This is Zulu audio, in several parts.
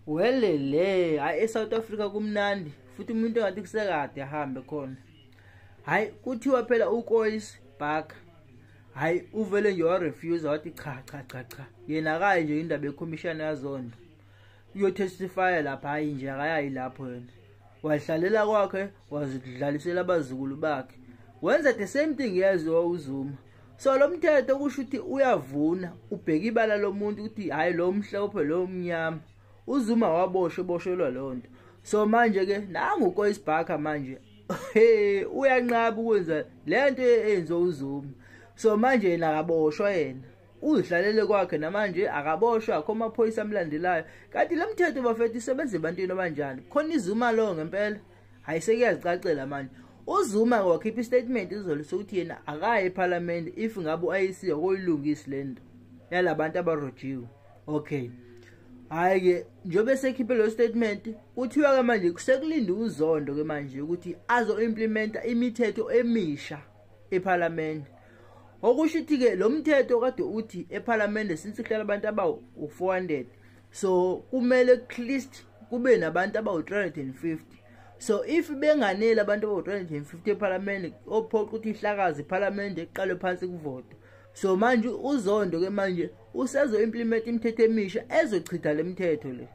Welele, hayi eSouth Africa kumnandi futhi umuntu engathi kusekade ahambe khona. Hayi kuthiwa phela uKoisi Barker. Hayi uvele nje wa refuse wathi cha. Yena akayi nje indaba yeCommission yazondo. Uyotestify lapha hayi nje akayayi lapho yena. Wahlalela kwakhe wazidlalisela abazukulu bakhe. Wenza the same thing yazo uZuma. So lo mthetho kusho ukuthi uyavuna ubheka ibala lomuntu ukuthi hayi lo mhlophe lo mnyama. uZuma waboshelwa lonto. So manje ke nangu uKoisi Barker manje uyanqaba ukwenza lento eyenzo uZuma. So manje yena akaboshwa yena. Udlalele kwakhe namanje akaboshwa akho amaphoyisa amlandelayo. Kanti lo mthetho bafethu isebenza ebantwini abanjani? Khona iZuma lo ngempela. Hayisekuyazicacela manje. uZuma wakhipha istatement izolo sokuthi yena akaye eParliament if ngabe uIC akoyilungisa lento yalabantu abarojiwe. Okay. Hayi ke njobe sekhiphe lo statement kuthiwa ke manje kusekulinda uZondo ke manje ukuthi azo implementa imithetho emisha eParliament. Okusho ukuthi ke lo mthetho kade uthi eParliament since kuhlala abantu abawu400 so kumele at least kube nabantu abawu350. So if benganele abantu abawu350 eParliament ophoqa ukuthi ihlakaze iParliament eqale phansi kuvoto. So manje uZondo ke manje usezo implement imithetho emisha ezochitha lemithetho le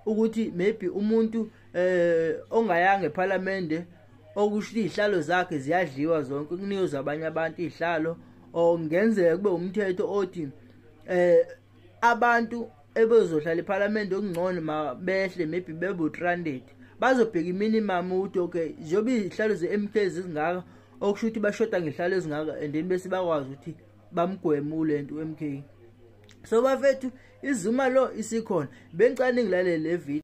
ukuthi maybe umuntu ongayanga eParliament okusho izihlalo zakhe ziyadliwa zonke kunikeza abanye abantu izihlalo ongenzeka kube umthetho othi abantu ebezohlala eParliament okungcono mabehle maybe bebo 300 bazobheka iminimum ukuthi okay njobe izihlalo zeMK zingaka okusho ukuthi bashoda ngezihlalo ezingaka and then bese bakwazi ukuthi bamgwemule lento uMK. So bafethu iZuma lo isikhona bengicane ngilalele le video